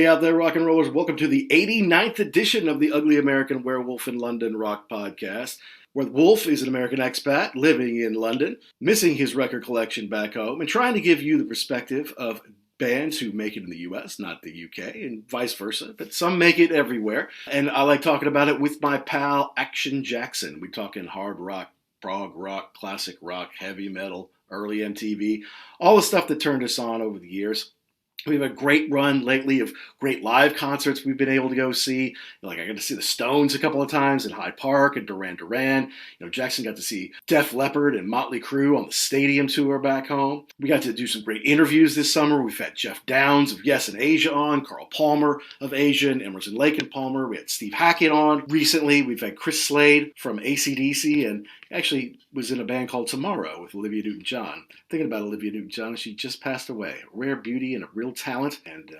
out there, rock and rollers. Welcome to the 89th edition of the Ugly American Werewolf in London rock podcast, where the wolf is an American expat living in London, missing his record collection back home, and trying to give you the perspective of bands who make it in the U.S., not the U.K., and vice versa, but some make it everywhere. And I like talking about it with my pal Action Jackson. We're talking hard rock, prog rock, classic rock, heavy metal, early MTV, all the stuff that turned us on over the years. We've had a great run lately of great live concerts we've been able to go see. Like I got to see the Stones a couple of times in Hyde Park and Duran Duran. Jackson got to see Def Leppard and Motley Crue on the Stadium tour back home. We got to do some great interviews this summer. We've had Jeff Downs of Yes and Asia on, Carl Palmer of Asia, and Emerson, Lake and Palmer. We had Steve Hackett on recently. We've had Chris Slade from AC/DC and actually was in a band called Tomorrow with Olivia Newton-John. Thinking about Olivia Newton-John, she just passed away. Rare beauty and a real talent. And,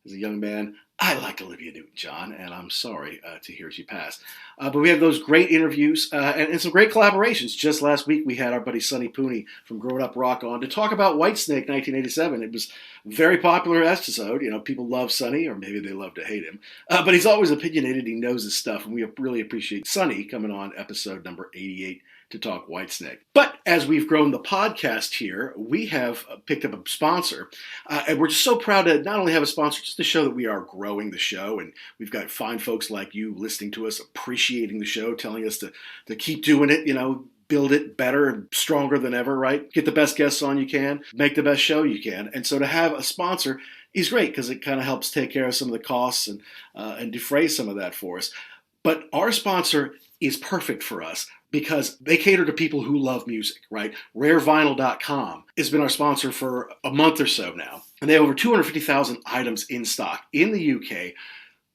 as a young man, I liked Olivia Newton-John, and I'm sorry to hear she passed. But we had those great interviews and some great collaborations. Just last week, we had our buddy Sonny Pooney from Grown Up Rock on to talk about Whitesnake 1987. It was a very popular episode. People love Sonny, or maybe they love to hate him. But he's always opinionated. He knows his stuff, and we really appreciate Sonny coming on episode number 88 to talk Whitesnake. But as we've grown the podcast here, we have picked up a sponsor. And we're just so proud to not only have a sponsor, just to show that we are growing the show. And we've got fine folks like you listening to us, appreciating the show, telling us to keep doing it, build it better and stronger than ever, right? Get the best guests on you can, make the best show you can. And so to have a sponsor is great because it kind of helps take care of some of the costs and defray some of that for us. But our sponsor is perfect for us because they cater to people who love music, right? RareVinyl.com has been our sponsor for a month or so now. And they have over 250,000 items in stock in the UK,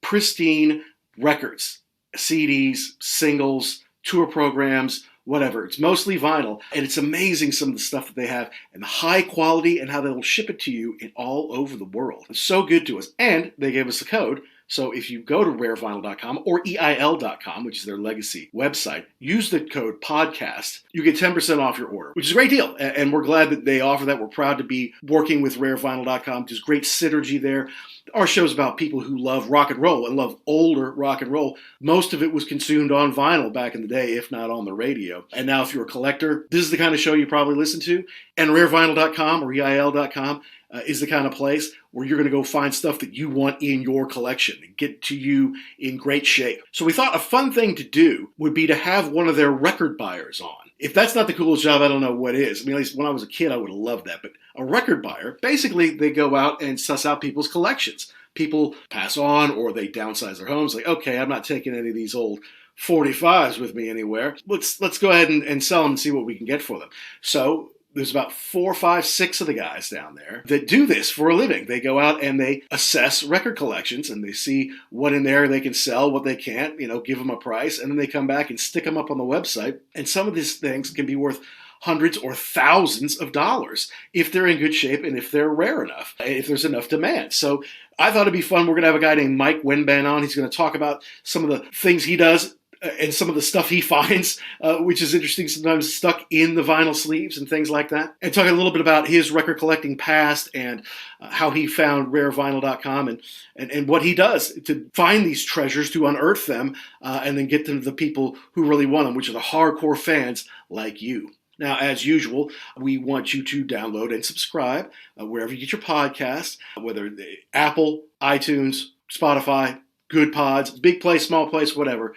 pristine records, CDs, singles, tour programs, whatever. It's mostly vinyl, and it's amazing some of the stuff that they have and the high quality and how they will ship it to you in all over the world. It's so good to us. And they gave us a code. So if you go to rarevinyl.com or EIL.com, which is their legacy website, use the code podcast, you get 10% off your order, which is a great deal. And we're glad that they offer that. We're proud to be working with rarevinyl.com. There's great synergy there. Our show's about people who love rock and roll and love older rock and roll. Most of it was consumed on vinyl back in the day, if not on the radio. And now if you're a collector, this is the kind of show you probably listen to. And rarevinyl.com or EIL.com is the kind of place where you're going to go find stuff that you want in your collection and get to you in great shape. So we thought a fun thing to do would be to have one of their record buyers on. If that's not the coolest job, I don't know what is. I mean, at least when I was a kid, I would have loved that. But a record buyer, basically they go out and suss out people's collections. People pass on or they downsize their homes. Like, okay, I'm not taking any of these old 45s with me anywhere. Let's go ahead and sell them and see what we can get for them. So there's about 4, 5, 6 of the guys down there that do this for a living. They go out and they assess record collections and they see what in there they can sell, what they can't, give them a price. And then they come back and stick them up on the website. And some of these things can be worth hundreds or thousands of dollars if they're in good shape and if they're rare enough, if there's enough demand. So I thought it'd be fun. We're going to have a guy named Mike Wenban on. He's going to talk about some of the things he does and some of the stuff he finds, which is interesting, sometimes stuck in the vinyl sleeves and things like that. And talking a little bit about his record collecting past and how he found rarevinyl.com and what he does to find these treasures, to unearth them, and then get them to the people who really want them, which are the hardcore fans like you. Now, as usual, we want you to download and subscribe wherever you get your podcasts, whether Apple, iTunes, Spotify, Good Pods, big place, small place, whatever.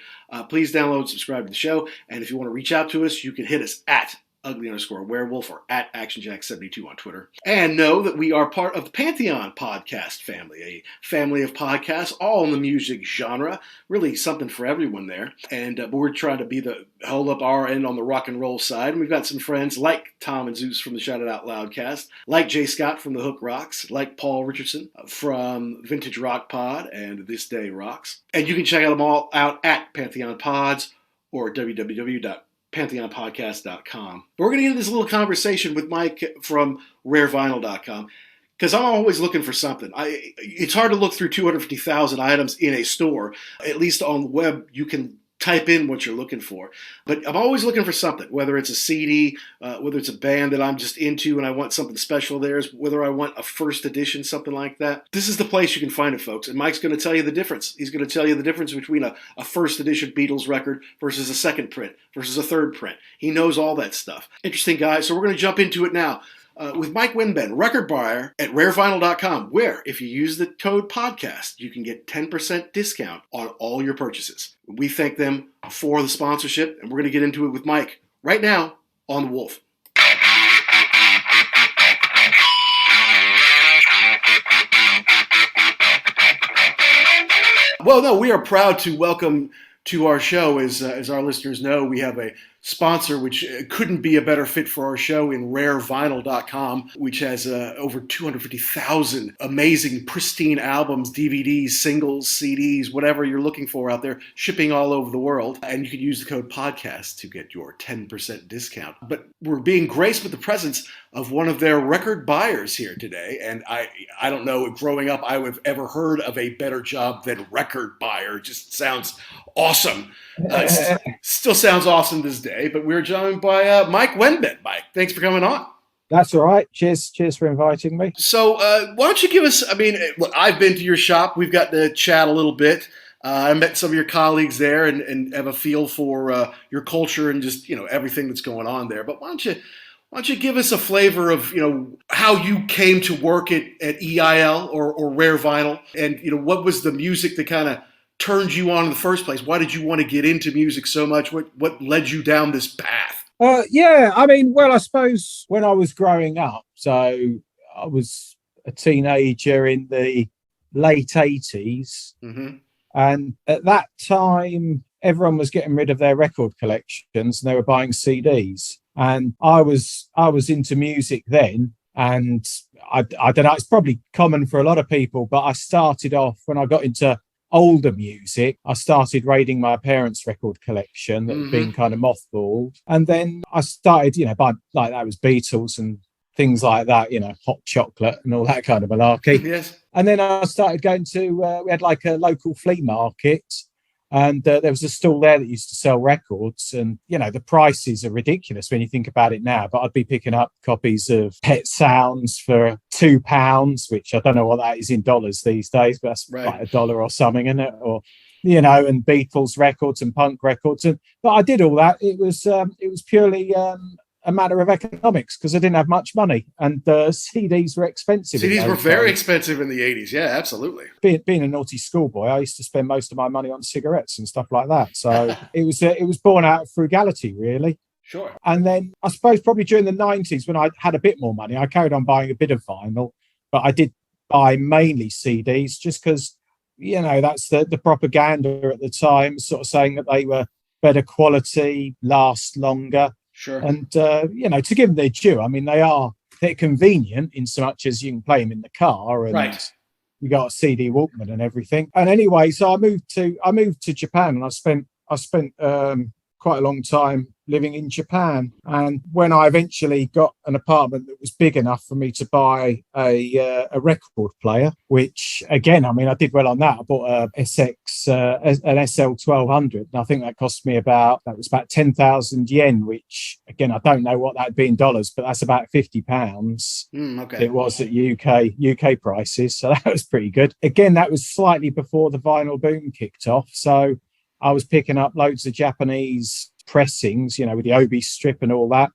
Please download and subscribe to the show. And if you want to reach out to us, you can hit us at ugly_werewolf or at ActionJack72 on Twitter. And know that we are part of the Pantheon podcast family, a family of podcasts, all in the music genre. Really something for everyone there. And we're trying to hold up our end on the rock and roll side. And we've got some friends like Tom and Zeus from the Shout It Out Loud cast, like Jay Scott from the Hook Rocks, like Paul Richardson from Vintage Rock Pod and This Day Rocks. And you can check them all out at Pantheon Pods or www.pantheonpodcast.com. But we're going to get into this little conversation with Mike from rarevinyl.com because I'm always looking for something. It's hard to look through 250,000 items in a store. At least on the web, you can type in what you're looking for. But I'm always looking for something, whether it's a CD, whether it's a band that I'm just into and I want something special there, whether I want a first edition, something like that. This is the place you can find it, folks. And Mike's going to tell you the difference. He's going to tell you the difference between a first edition Beatles record versus a second print versus a third print. He knows all that stuff. Interesting guy. So we're going to jump into it now. With Mike Wenban, record buyer at rarevinyl.com, where if you use the code podcast, you can get 10% discount on all your purchases. We thank them for the sponsorship, and we're going to get into it with Mike right now on The Wolf. Well, no, we are proud to welcome to our show, as our listeners know, we have a sponsor which couldn't be a better fit for our show in rarevinyl.com, which has over 250,000 amazing, pristine albums, DVDs, singles, CDs, whatever you're looking for out there, shipping all over the world. And you can use the code podcast to get your 10% discount. But we're being graced with the presence of one of their record buyers here today. And I don't know, growing up, I would have ever heard of a better job than record buyer. It just sounds awesome. Still sounds awesome this day, but we're joined by Mike Wenban. Mike, thanks for coming on. That's all right. Cheers for inviting me. So why don't you give us, look, I've been to your shop. We've got to chat a little bit. I met some of your colleagues there and have a feel for your culture and just, everything that's going on there. But why don't you give us a flavor of, how you came to work at EIL or Rare Vinyl, and, what was the music that kind of turned you on in the first place? Why did you want to get into music so much? What led you down this path? I suppose when I was growing up, so I was a teenager in the late 80s. Mm-hmm. And at that time, everyone was getting rid of their record collections and they were buying CDs. And I was into music then. And I don't know, it's probably common for a lot of people, but I started off when I got into older music. I started raiding my parents' record collection that had been kind of mothballed. And then I started, that was Beatles and things like that, Hot Chocolate and all that kind of malarkey. Yes. And then I started going to, we had like a local flea market, and there was a stall there that used to sell records. And, the prices are ridiculous when you think about it now. But I'd be picking up copies of Pet Sounds for £2, which I don't know what that is in dollars these days, but that's right, like $1 or something, isn't it? Or, and Beatles records and punk records. But I did all that. It was purely a matter of economics because I didn't have much money, and CDs were expensive. CDs were very expensive in the 80s. Yeah, absolutely. Being a naughty schoolboy, I used to spend most of my money on cigarettes and stuff like that. So it was born out of frugality, really. Sure. And then I suppose probably during the 90s when I had a bit more money, I carried on buying a bit of vinyl, but I did buy mainly CDs just because, that's the propaganda at the time, sort of saying that they were better quality, last longer. Sure. And, to give them their due, they're convenient in so much as you can play them in the car, and right. You got a CD Walkman and everything. And anyway, so I moved to Japan, and I spent quite a long time living in Japan. And when I eventually got an apartment that was big enough for me to buy a record player, which again, I did well on that. I bought an SL1200, and I think that cost me about 10,000 yen, which again, I don't know what that'd be in dollars, but that's about £50. Okay. It was at UK prices, so that was pretty good. Again, that was slightly before the vinyl boom kicked off, so I was picking up loads of Japanese pressings, with the Obi strip and all that,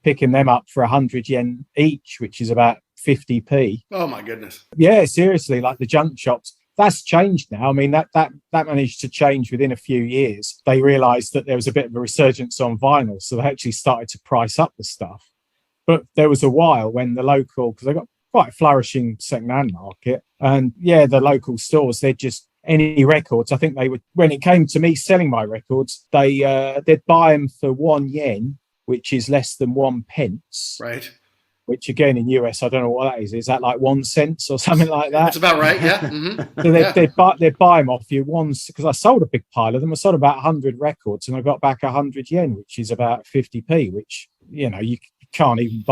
picking them up for 100 yen each, which is about 50p. Oh my goodness. Yeah, seriously, like the junk shops. That's changed now. That managed to change within a few years. They realized that there was a bit of a resurgence on vinyl, so they actually started to price up the stuff. But there was a while when the local, because they got quite a flourishing second-hand market, and the local stores, they'd just any records. I think they would, when it came to me selling my records, they'd buy them for 1 yen, which is less than 1 pence. Right. Which again in US, I don't know what that is. Is that like 1 cent or something like that? That's about right. Yeah. Mm-hmm. So they'd buy them off you once, because I sold a big pile of them. I sold about 100 records, and I got back 100 yen, which is about 50p. Which you couldn't even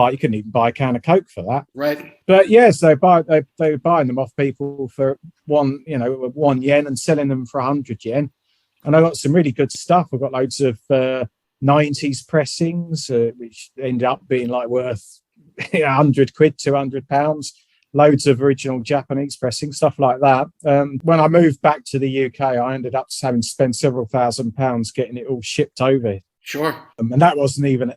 buy a can of Coke for that. Right. But yes, they were buying them off people for 1 yen and selling them for 100 yen. And I got some really good stuff. I got loads of 90s pressings, which ended up being like worth 100 quid, £200. Loads of original Japanese pressing, stuff like that. When I moved back to the UK, I ended up having to spend several £1,000s getting it all shipped over. Sure. And that wasn't even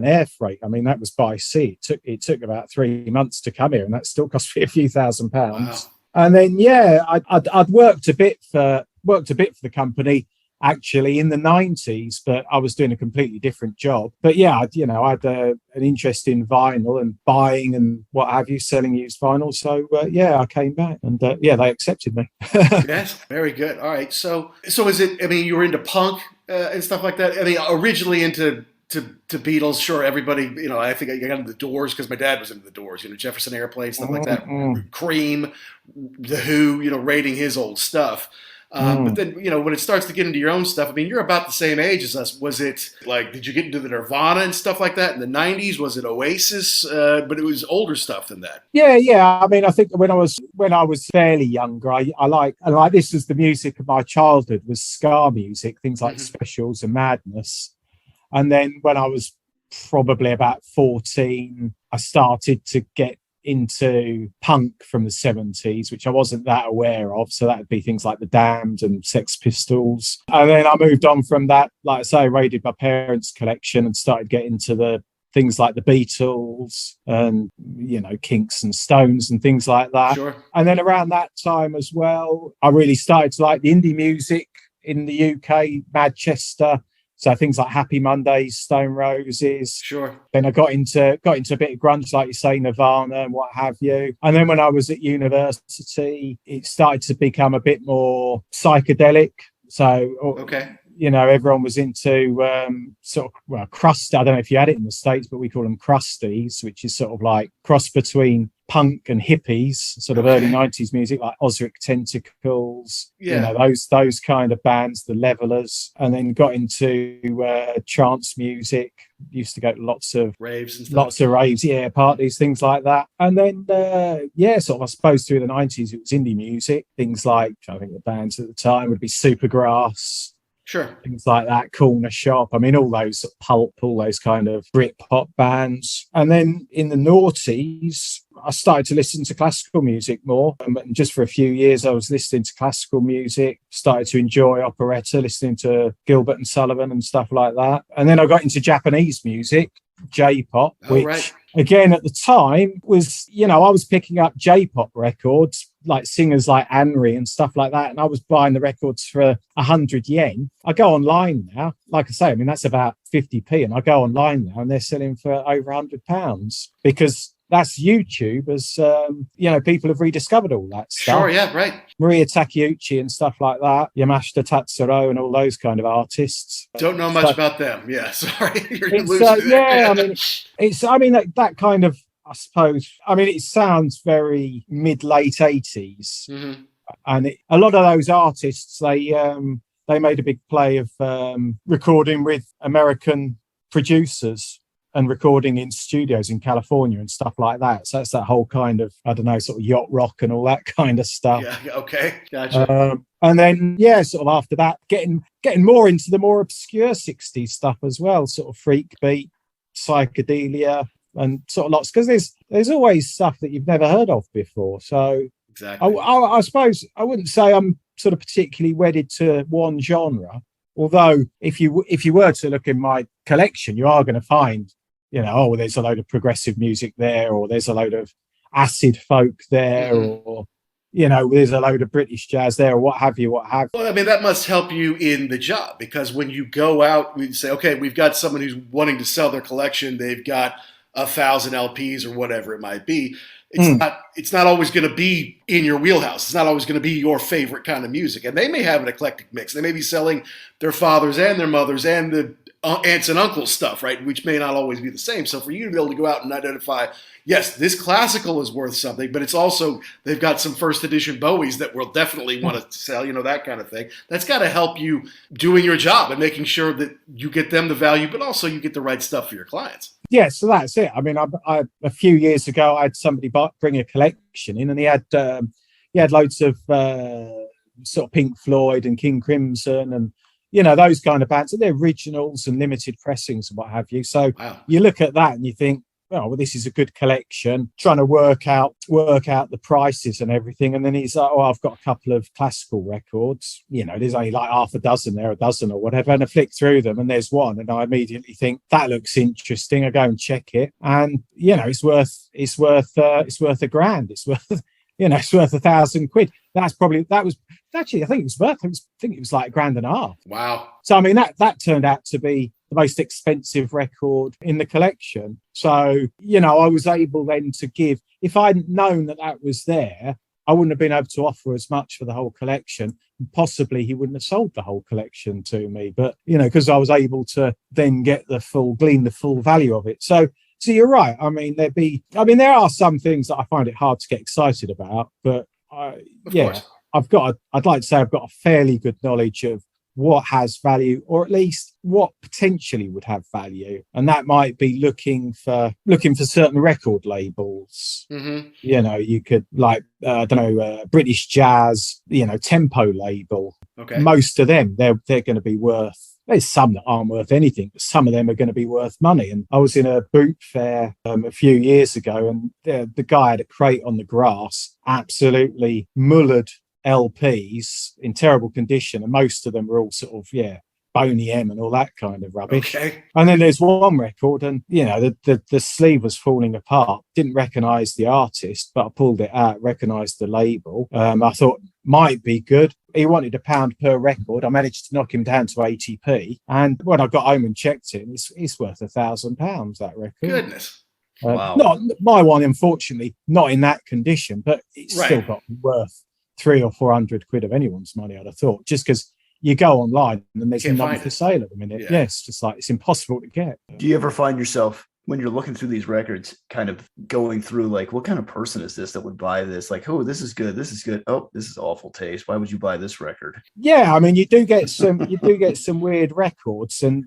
air freight. I mean, that was by sea. It took about 3 months to come here, and that still cost me a few £1,000s. Wow. And then I'd worked a bit for the company actually in the 90s, but I was doing a completely different job. But yeah, I had an interest in vinyl and buying and what have you, selling used vinyl. So I came back, and they accepted me. Yes, very good. All right. So is it? I mean, you were into punk and stuff like that. I mean, originally into Beatles. Sure, everybody. I think I got into the Doors because my dad was into the Doors. Jefferson Airplane, stuff like that. Cream, the Who. Rating his old stuff. But then, when it starts to get into your own stuff, I mean, you're about the same age as us. Was it like, did you get into the Nirvana and stuff like that in the 90s? Was it Oasis? But it was older stuff than that. Yeah. I mean, I think when I was fairly younger, I like this was the music of my childhood, was ska music, things like Specials and Madness. And then when I was probably about 14, I started to get into punk from the 70s, which I wasn't that aware of. So that would be things like the Damned and Sex Pistols. And then I moved on from that, like I say, raided my parents' collection and started getting to the things like the Beatles and, Kinks and Stones and things like that. Sure. And then around that time as well, I really started to like the indie music in the UK, Manchester. So things like Happy Mondays, Stone Roses. Sure. Then I got into a bit of grunge, like you say, Nirvana and what have you. And then when I was at university, it started to become a bit more psychedelic. So, okay. Everyone was into crust. I don't know if you had it in the States, but we call them crusties, which is sort of like cross between punk and hippies, sort of early 90s music, like Ozric Tentacles, those kind of bands, the Levelers, and then got into trance music. Used to go to lots of raves and stuff. Parties, things like that. And then I suppose through the 90s it was indie music, things like, I think the bands at the time would be Supergrass. Sure. Things like that, Corner Shop. I mean, all those Pulp, all those kind of Britpop bands. And then in the noughties, I started to listen to classical music more. And just for a few years, I was listening to classical music, started to enjoy operetta, listening to Gilbert and Sullivan and stuff like that. And then I got into Japanese music, J-pop, which again at the time was, I was picking up J-pop records, like singers like Anri and stuff like that. And I was buying the records for 100 yen. I go online now, like I say, I mean, that's about 50p. And I go online now and they're selling for over £100 because that's YouTube, as people have rediscovered all that stuff. Sure, yeah, right. Maria Takeuchi and stuff like that, Yamashita Tatsuro and all those kind of artists. Don't know much about them. Yeah, sorry. That kind of, I suppose, I mean, it sounds very mid-late 80s. Mm-hmm. And a lot of those artists, they made a big play of recording with American producers and recording in studios in California and stuff like that. So that's that whole kind of, I don't know, sort of yacht rock and all that kind of stuff. Yeah, okay, gotcha. And then, sort of after that, getting more into the more obscure 60s stuff as well, sort of freak beat, psychedelia, and sort of lots, because there's always stuff that you've never heard of before. So exactly. I suppose I wouldn't say I'm sort of particularly wedded to one genre, although if you were to look in my collection, you are going to find, there's a load of progressive music there, or there's a load of acid folk there, or there's a load of British jazz there, or what have you. Well, I mean, that must help you in the job, because when you go out, we say, okay, we've got someone who's wanting to sell their collection. They've got 1,000 LPs or whatever it might be. It's not always going to be in your wheelhouse. It's not always going to be your favorite kind of music. And they may have an eclectic mix. They may be selling their fathers and their mothers and the aunts and uncles stuff, right? Which may not always be the same. So for you to be able to go out and identify, yes, this classical is worth something, but it's also, they've got some first edition Bowies that we'll definitely want to sell, that kind of thing. That's got to help you doing your job and making sure that you get them the value, but also you get the right stuff for your clients. Yeah, so that's it. I mean, I a few years ago, I had somebody bring a collection in, and he had loads of sort of Pink Floyd and King Crimson and, you know, those kind of bands. They're originals and limited pressings and what have you. So you look at that and you think, oh, well, this is a good collection, trying to work out the prices and everything. And then he's like, oh, I've got a couple of classical records. You know, there's only like half a dozen there, a dozen or whatever. And I flick through them and there's one. And I immediately think that looks interesting. I go and check it. And, you know, it's worth $1,000. It's worth, you know, it's worth £1,000. I think it was like £1,500. Wow. So, I mean, that turned out to be the most expensive record in the collection. So, you know, I was able then to give, if I'd known that was there, I wouldn't have been able to offer as much for the whole collection. Possibly he wouldn't have sold the whole collection to me. But, you know, because I was able to then glean the full value of it. So you're right. I mean, there are some things that I find it hard to get excited about, but I'd like to say I've got a fairly good knowledge of what has value, or at least what potentially would have value. And that might be looking for certain record labels. Mm-hmm. You know, you could British jazz, you know, tempo label. Okay. Most of them, they're going to be worth, there's some that aren't worth anything, but some of them are going to be worth money. And I was in a boot fair a few years ago, and the guy had a crate on the grass, absolutely mullered LPs in terrible condition, and most of them were all sort of Boney M and all that kind of rubbish. Okay. And then there's one record, and you know the sleeve was falling apart. Didn't recognise the artist, but I pulled it out, recognised the label. I thought might be good. He wanted £1 per record. I managed to knock him down to 80p, and when I got home and checked it, it's worth £1,000. That record. Goodness. Wow. Not my one, unfortunately, not in that condition, but it's still got worth £300 or £400 of anyone's money, I'd have thought, just because you go online and there's nothing for sale at the minute. Yes, just like it's impossible to get. Do you ever find yourself, when you're looking through these records, kind of going through like, what kind of person is this that would buy this? Like, oh, this is good. Oh, this is awful taste. Why would you buy this record? Yeah, I mean, you do get some weird records and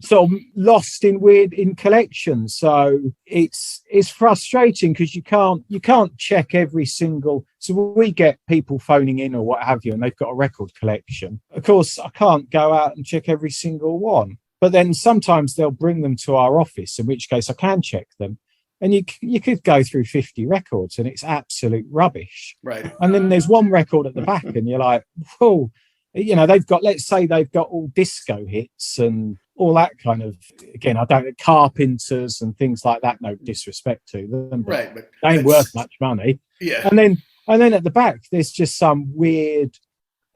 sort of lost in collections. So it's frustrating because you can't check every single. So we get people phoning in or what have you, and they've got a record collection. Of course, I can't go out and check every single one. But then sometimes they'll bring them to our office, in which case I can check them. And you could go through 50 records and it's absolute rubbish. Right. And then there's one record at the back and you're like, whoa, you know, let's say they've got all disco hits and all that kind of, again, Carpenters and things like that. No disrespect to them. But they ain't worth much money. Yeah. And then at the back, there's just some weird,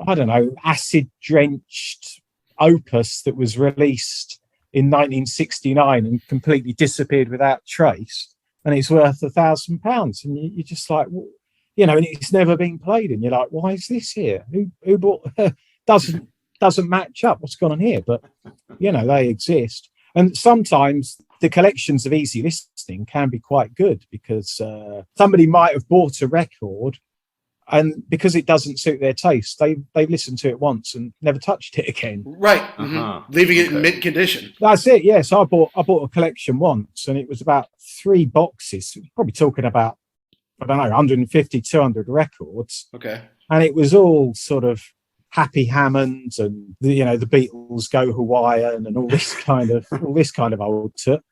I don't know, acid drenched opus that was released in 1969 and completely disappeared without trace, and it's worth £1,000. And you're just like, you know, and it's never been played, and you're like, why is this here? Who bought? Doesn't match up. What's gone on here? But you know, they exist, and sometimes the collections of easy listening can be quite good because somebody might have bought a record. And because it doesn't suit their taste, they've listened to it once and never touched it again. Right, leaving it in mint condition. That's it. Yes, I bought a collection once, and it was about 3 boxes. Probably talking about 150, 200 records. Okay, and it was all sort of Happy Hammond and the Beatles Go Hawaiian and all this kind of old tut.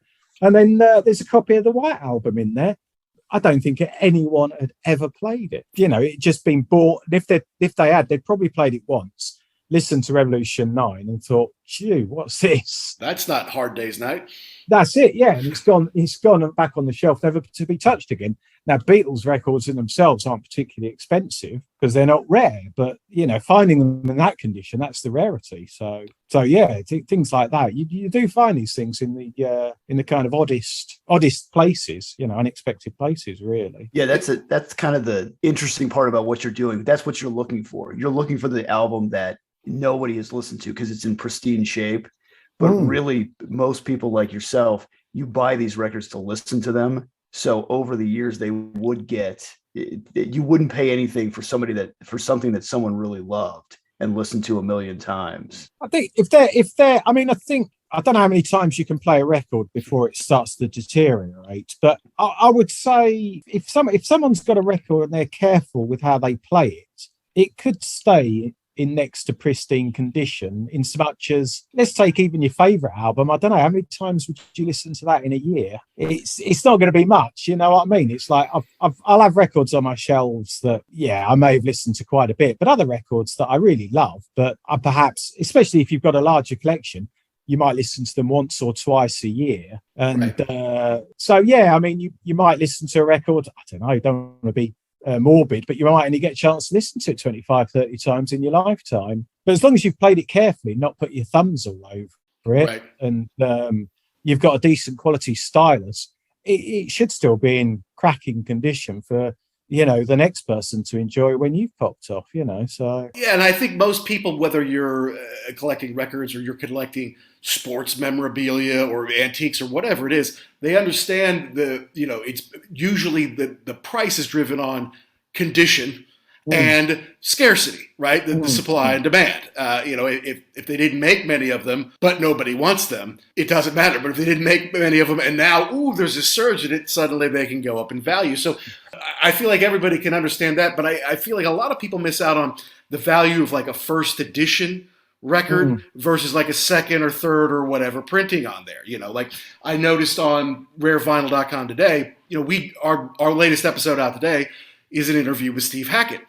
And then there's a copy of the White Album in there. I don't think anyone had ever played it. You know, it just been bought. And if they had, they'd probably played it once, listened to Revolution 9 and thought, phew, what's this? That's not Hard Day's Night. That's it, yeah. And it's gone back on the shelf, never to be touched again. Now, Beatles records in themselves aren't particularly expensive because they're not rare, but, you know, finding them in that condition, that's the rarity. So yeah, things like that. You do find these things in the kind of oddest places, you know, unexpected places, really. Yeah, that's kind of the interesting part about what you're doing. That's what you're looking for. You're looking for the album that nobody has listened to because it's in pristine shape. But really, most people like yourself, you buy these records to listen to them. So over the years, they would you wouldn't pay anything for something that someone really loved and listened to a million times. I think if they're, I mean, I don't know how many times you can play a record before it starts to deteriorate, but I would say if someone's got a record and they're careful with how they play it, it could stay in next to pristine condition in so much as, let's take even your favorite album. I don't know, how many times would you listen to that in a year? It's not going to be much, you know what I mean? It's like I'll have records on my shelves that, yeah, I may have listened to quite a bit, but other records that I really love, but I perhaps, especially if you've got a larger collection, you might listen to them once or twice a year. And so, yeah, I mean, you might listen to a record, I don't know, you don't want to be morbid, but you might only get a chance to listen to it 25, 30 times in your lifetime. But as long as you've played it carefully, not put your thumbs all over it, and you've got a decent quality stylus, it should still be in cracking condition for, you know, the next person to enjoy when you've popped off, you know. So yeah, and I think most people, whether you're collecting records or you're collecting sports memorabilia or antiques or whatever it is, they understand it's usually the price is driven on condition and scarcity, right? The supply and demand. If they didn't make many of them, but nobody wants them, it doesn't matter. But if they didn't make many of them and now, there's a surge in it, suddenly they can go up in value. So I feel like everybody can understand that, but I feel like a lot of people miss out on the value of like a first edition record versus like a second or third or whatever printing on there. You know, like I noticed on rarevinyl.com today, our latest episode out today is an interview with Steve Hackett.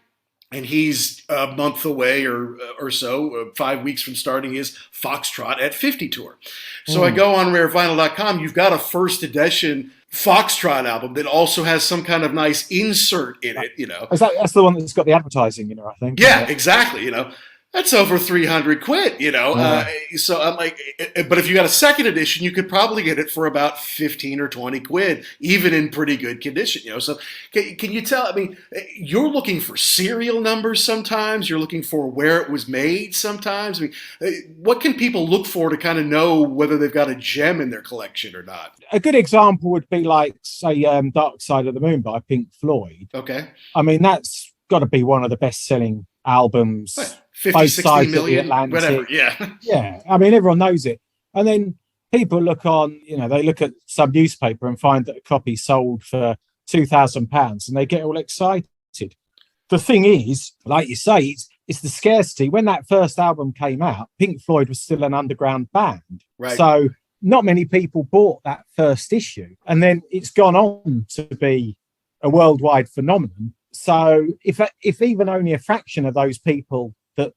And he's a month away or so, 5 weeks from starting his Foxtrot at 50 tour. So I go on rarevinyl.com. You've got a first edition Foxtrot album that also has some kind of nice insert in it, you know. That's the one that's got the advertising in it, I think. Yeah, exactly. You know, that's over 300 quid, you know. So I'm like, but if you got a second edition, you could probably get it for about 15 or 20 quid, even in pretty good condition, you know. So can you tell, I mean, you're looking for serial numbers sometimes, you're looking for where it was made sometimes. I mean, what can people look for to kind of know whether they've got a gem in their collection or not? A good example would be like, say, Dark Side of the Moon by Pink Floyd. Okay. I mean, that's got to be one of the best-selling albums. What? 50, both 60 sides million, of the Atlantic. Whatever, yeah. Yeah, I mean, everyone knows it. And then people look on, they look at some newspaper and find that a copy sold for £2,000 and they get all excited. The thing is, like you say, it's the scarcity. When that first album came out, Pink Floyd was still an underground band. Right. So not many people bought that first issue. And then it's gone on to be a worldwide phenomenon. So if even only a fraction of those people that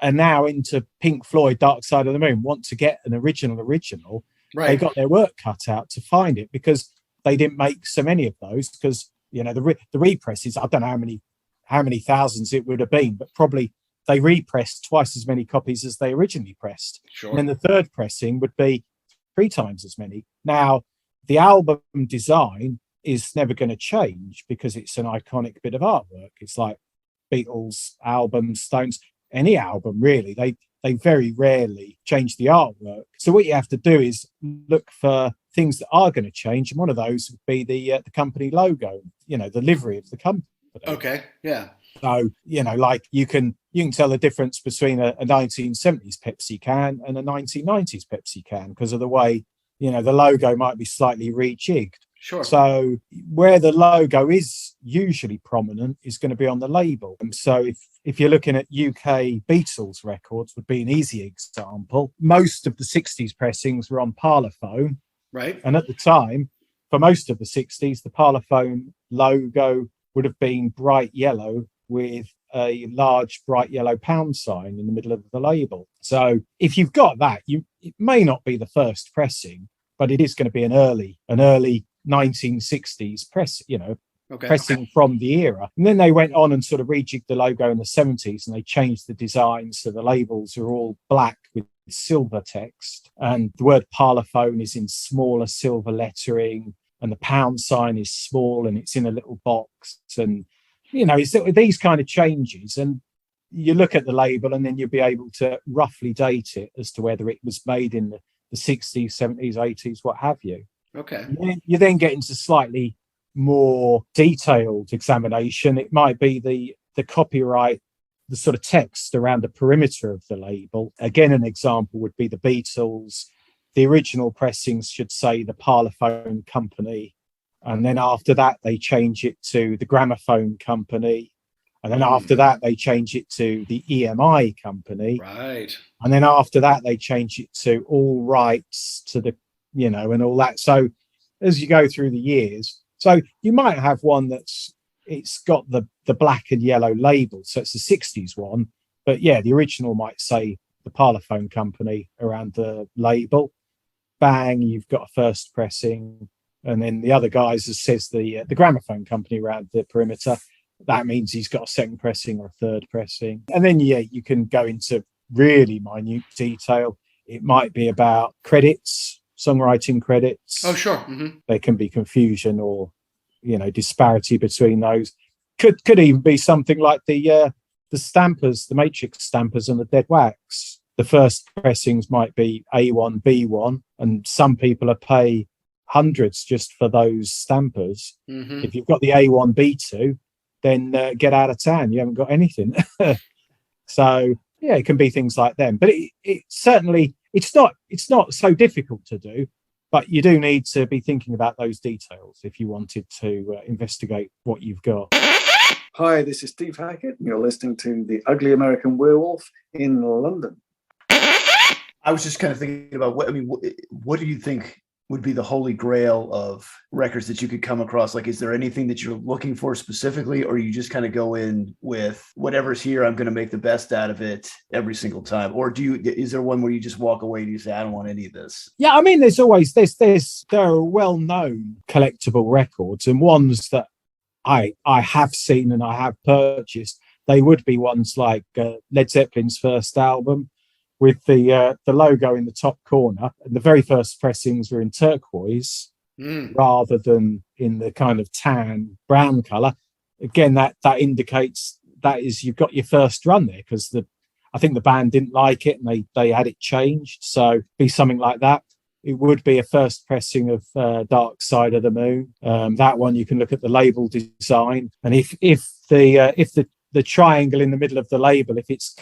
are now into Pink Floyd, Dark Side of the Moon, want to get an original, right, they got their work cut out to find it, because they didn't make so many of those, because, the represses, I don't know how many thousands it would have been, but probably they repressed twice as many copies as they originally pressed. Sure. And then the third pressing would be 3 times as many. Now, the album design is never going to change because it's an iconic bit of artwork. It's like Beatles albums, Stones, any album really. They very rarely change the artwork. So what you have to do is look for things that are going to change, and one of those would be the company logo, the livery of the company. Okay, yeah. So like you can tell the difference between a 1970s Pepsi can and a 1990s Pepsi can because of the way the logo might be slightly rejigged. Sure. So where the logo is usually prominent is going to be on the label. And so if you're looking at UK Beatles records, would be an easy example. Most of the 60s pressings were on Parlophone. Right. And at the time, for most of the 60s, the Parlophone logo would have been bright yellow with a large bright yellow pound sign in the middle of the label. So if you've got that, it may not be the first pressing, but it is going to be an early 1960s press, pressing from the era. And then they went on and sort of rejigged the logo in the 70s, and they changed the design so the labels are all black with silver text, and the word Parlophone is in smaller silver lettering, and the pound sign is small and it's in a little box. And it's these kind of changes, and you look at the label and then you'll be able to roughly date it as to whether it was made in the 60s, 70s, 80s, what have you. Okay. You then get into slightly more detailed examination. It might be the copyright, the sort of text around the perimeter of the label. Again, an example would be the Beatles. The original pressings should say the Parlophone Company, and then after that they change it to the Gramophone Company, And then after that, they change it to the EMI company. Right. And then after that, they change it to all rights to the, and all that. So as you go through the years, so you might have one it's got the black and yellow label. So it's the 60s one. But yeah, the original might say the Parlophone company around the label. Bang, you've got a first pressing. And then the other guys says the gramophone company around the perimeter. That means he's got a second pressing or a third pressing. And then, you can go into really minute detail. It might be about credits, songwriting credits. Oh, sure. Mm-hmm. There can be confusion or, disparity between those. Could even be something like the stampers, the matrix stampers and the dead wax. The first pressings might be A1, B1, and some people pay hundreds just for those stampers. Mm-hmm. If you've got the A1, B2, then get out of town. You haven't got anything. So yeah, it can be things like them. But it certainly it's not so difficult to do. But you do need to be thinking about those details if you wanted to investigate what you've got. Hi, this is Steve Hackett. You're listening to The Ugly American Werewolf in London. I was just kind of thinking about what do you think would be the holy grail of records that you could come across? Like, is there anything that you're looking for specifically, or you just kind of go in with whatever's here, I'm going to make the best out of it every single time? Or is there one where you just walk away and you say, I don't want any of this? Yeah, I mean, there are well-known collectible records, and ones that I have seen and I have purchased. They would be ones like Led Zeppelin's first album, with the logo in the top corner, and the very first pressings were in turquoise rather than in the kind of tan brown color. Again, that indicates that is you've got your first run there, because I think the band didn't like it and they had it changed. So be something like that. It would be a first pressing of Dark Side of the Moon. That one you can look at the label design, and if the triangle in the middle of the label, if it's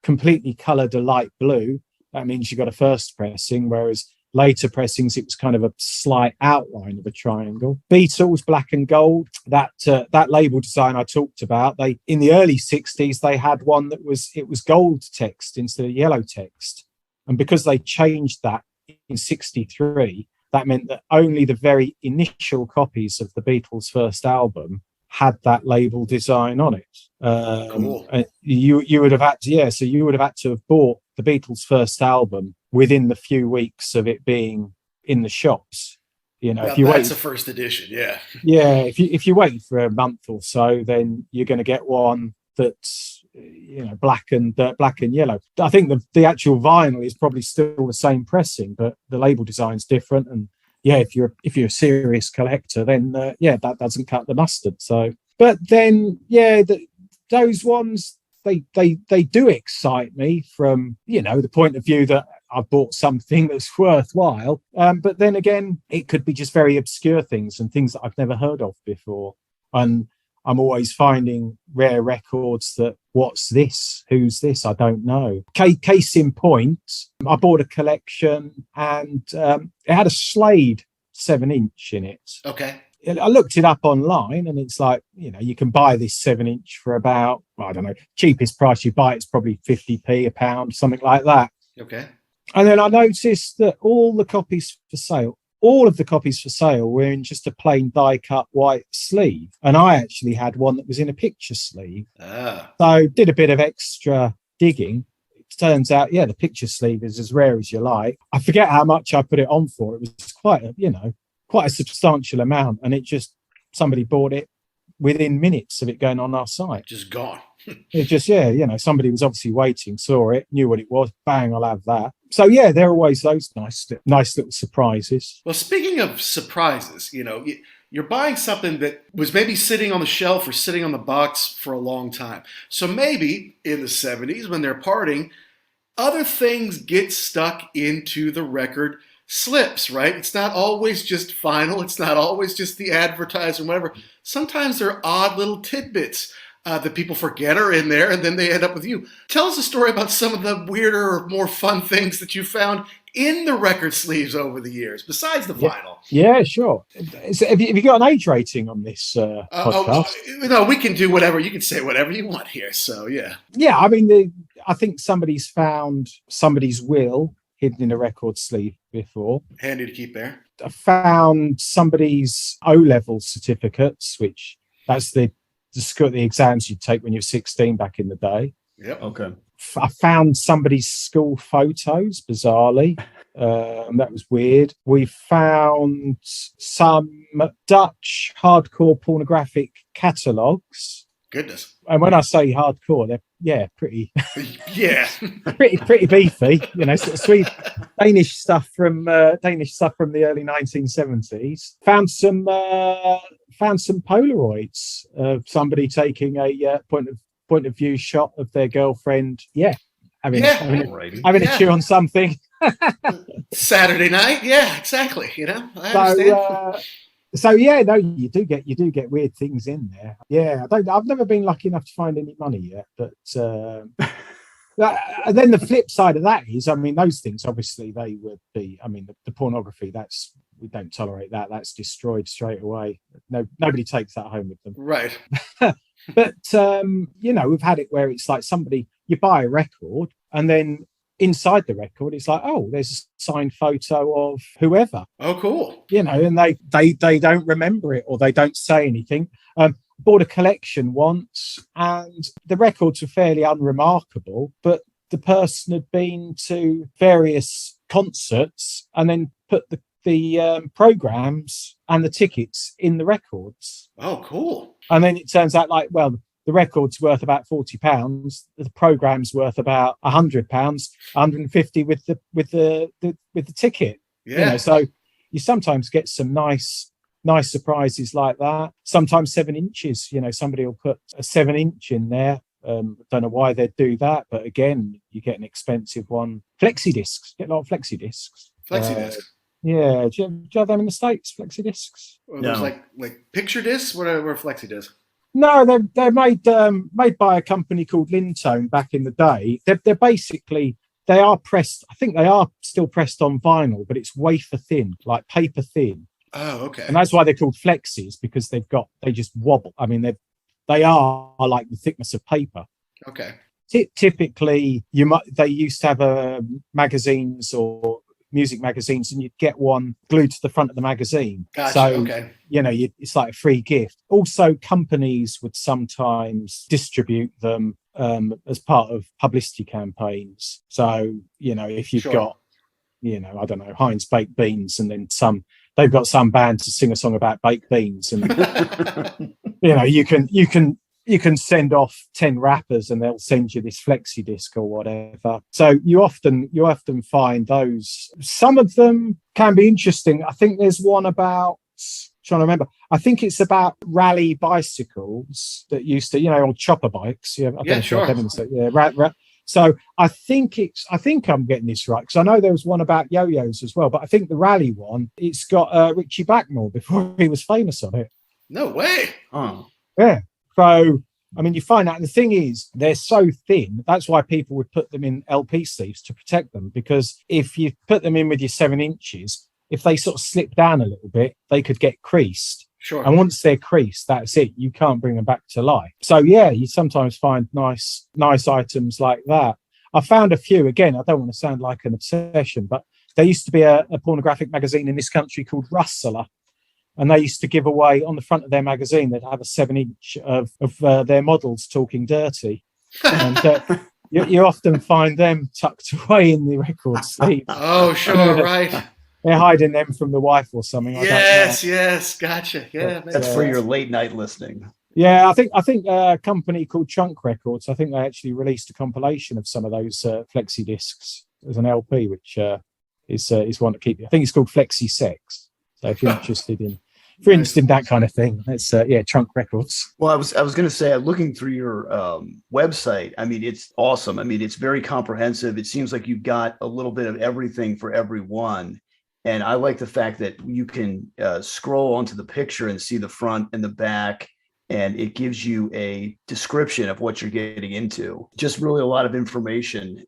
completely coloured a light blue, that means you got a first pressing, whereas later pressings it was kind of a slight outline of a triangle. Beatles, black and gold, that label design I talked about, they in the early 60s they had one that was gold text instead of yellow text, and because they changed that in 63, that meant that only the very initial copies of the Beatles' first album had that label design on it. Cool. You would have had to, so you would have had to have bought the Beatles' first album within the few weeks of it being in the shops. If you that's the first edition, yeah. Yeah, if you wait for a month or so, then you're going to get one that's black and yellow. I think the actual vinyl is probably still the same pressing, but the label design's different. And yeah, if you're a serious collector, then that doesn't cut the mustard. So, but then those ones they do excite me from the point of view that I've bought something that's worthwhile. But then again, it could be just very obscure things and things that I've never heard of before. And I'm always finding rare records that, what's this? Who's this? I don't know. Case in point, I bought a collection and it had a Slade 7-inch in it. Okay. I looked it up online and it's like, you can buy this 7-inch for about, I don't know, cheapest price you buy it's probably 50p a pound, something like that. Okay. And then I noticed that all of the copies for sale were in just a plain die-cut white sleeve. And I actually had one that was in a picture sleeve. So did a bit of extra digging. It turns out, the picture sleeve is as rare as you like. I forget how much I put it on for. It was quite a substantial amount. And somebody bought it within minutes of it going on our site. Just gone. It just, somebody was obviously waiting, saw it, knew what it was, bang, I'll have that. So, there are always those nice little surprises. Well, speaking of surprises, you're buying something that was maybe sitting on the shelf or sitting on the box for a long time. So maybe in the 70s when they're parting, other things get stuck into the record slips, right? It's not always just vinyl. It's not always just the advertising, whatever. Sometimes there are odd little tidbits that people forget are in there, and then they end up with you. Tell us a story about some of the weirder or more fun things that you found in the record sleeves over the years, besides the vinyl? Yeah, sure. Have you got an age rating on this podcast? No, we can do whatever. You can say whatever you want here. So, yeah. Yeah, I mean, I think somebody's found somebody's will hidden in a record sleeve before. Handy to keep there. I found somebody's O-level certificates, which that's the exams you'd take when you were 16 back in the day. Yep. Okay. I found somebody's school photos, bizarrely. That was weird. We found some Dutch hardcore pornographic catalogues. Goodness. And when I say hardcore, they're pretty yeah. pretty beefy, you know, sort of sweet Danish stuff from the early 1970s. Found some Polaroids of somebody taking a point of view shot of their girlfriend. Yeah. Having a chew on something. Saturday night. Yeah, exactly. You know, I understand. So yeah, no, you do get weird things in there. Yeah, I've never been lucky enough to find any money yet, but and then the flip side of that is, I mean, those things obviously they would be. I mean, the pornography, we don't tolerate that. That's destroyed straight away. Nobody takes that home with them. Right. But you know, we've had it where it's like you buy a record and then inside the record it's like, oh, there's a signed photo of whoever. Oh, cool. You know, and they don't remember it or they don't say anything. Bought a collection once and the records were fairly unremarkable, but the person had been to various concerts and then put the programs and the tickets in the records. Oh, cool. And then it turns out like, well, the record's worth about £40. The program's worth about £100, 150 with the ticket. Yeah. You know, so you sometimes get some nice surprises like that. Sometimes 7 inches. You know, somebody will put a 7-inch in there. Don't know why they'd do that, but again, you get an expensive one. Flexi discs. Get a lot of flexi discs. Flexi discs. Yeah. Do you have them in the States? Flexi discs. Well, there's like picture discs. What are flexi discs? No, they're made by a company called Lintone back in the day. They're basically, they are pressed. I think they are still pressed on vinyl, but it's wafer thin, like paper thin. Oh, okay. And that's why they're called flexis, because they just wobble. I mean, they are like the thickness of paper. Okay. Typically, they used to have magazines or music magazines, and you'd get one glued to the front of the magazine. Gotcha. So, okay. You know, it's like a free gift. Also, companies would sometimes distribute them as part of publicity campaigns. So, you know, if you've got, you know, I don't know, Heinz baked beans, and then they've got some band to sing a song about baked beans, and you know, you can send off 10 rappers and they'll send you this flexi disc or whatever. So you often find those. Some of them can be interesting. I think there's one about, trying to remember, I think it's about rally bicycles that used to, you know, old chopper bikes. Yeah, sure. So I think I'm getting this right, because I know there was one about yo-yos as well, but I think the rally one, it's got Richie Blackmore before he was famous on it. No way. Oh. Yeah. So, I mean, you find out, and the thing is, they're so thin. That's why people would put them in LP sleeves to protect them, because if you put them in with your 7 inches, if they sort of slip down a little bit, they could get creased. Sure. And once they're creased, that's it. You can't bring them back to life. So, yeah, you sometimes find nice items like that. I found a few. Again, I don't want to sound like an obsession, but there used to be a pornographic magazine in this country called Rustler. And they used to give away, on the front of their magazine, they'd have a 7-inch of their models talking dirty. And you often find them tucked away in the record sleeve. Oh, sure, right. They're hiding them from the wife or something. Yes, gotcha. Yeah, that's for your late night listening. Yeah, I think a company called Chunk Records, I think they actually released a compilation of some of those flexi discs as an LP, which is one to keep. I think it's called Flexi Sex. So if you're interested in that kind of thing, it's Chunk Records. Well, I was going to say, looking through your website, I mean, it's awesome. I mean, it's very comprehensive. It seems like you've got a little bit of everything for everyone. And I like the fact that you can scroll onto the picture and see the front and the back, and it gives you a description of what you're getting into. Just really a lot of information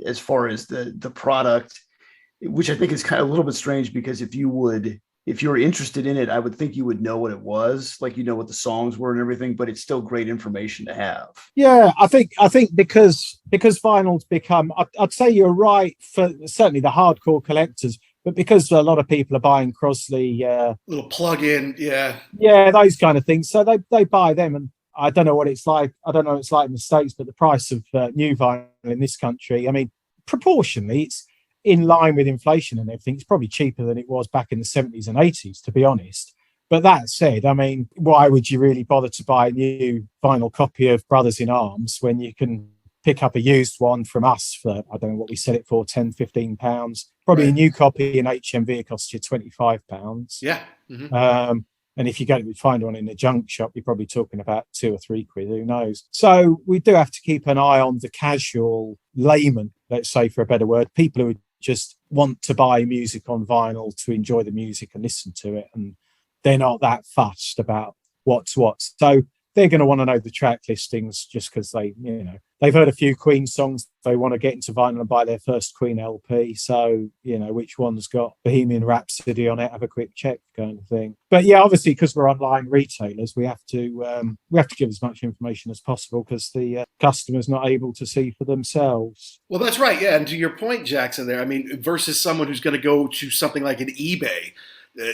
as far as the product, which I think is kind of a little bit strange, because if you're interested in it, I would think you would know what it was, like, you know, what the songs were and everything, but it's still great information to have. Yeah, I think because vinyl's become, I'd say you're right for certainly the hardcore collectors, but because a lot of people are buying Crosley, little plug-in, those kind of things, so they buy them. And I don't know what it's like. I don't know what it's like in the States, but the price of new vinyl in this country, I mean, proportionally, it's in line with inflation and everything. It's probably cheaper than it was back in the 70s and 80s, to be honest. But that said, I mean, why would you really bother to buy a new vinyl copy of Brothers in Arms when you can pick up a used one from us for, I don't know what we sell it for, 10, 15 pounds. Probably right. A new copy in HMV costs you 25 pounds. Yeah. Mm-hmm. And if you go to find one in a junk shop, you're probably talking about £2 or £3, who knows? So we do have to keep an eye on the casual layman, let's say, for a better word, people who just want to buy music on vinyl to enjoy the music and listen to it. And they're not that fussed about what's what. So they're going to want to know the track listings just because they've heard a few Queen songs. They want to get into vinyl and buy their first Queen LP. So, which one's got Bohemian Rhapsody on it, have a quick check kind of thing. But yeah, obviously, because we're online retailers, we have to give as much information as possible because the customer's not able to see for themselves. Well, that's right. Yeah. And to your point, Jackson, there, I mean, versus someone who's going to go to something like an eBay,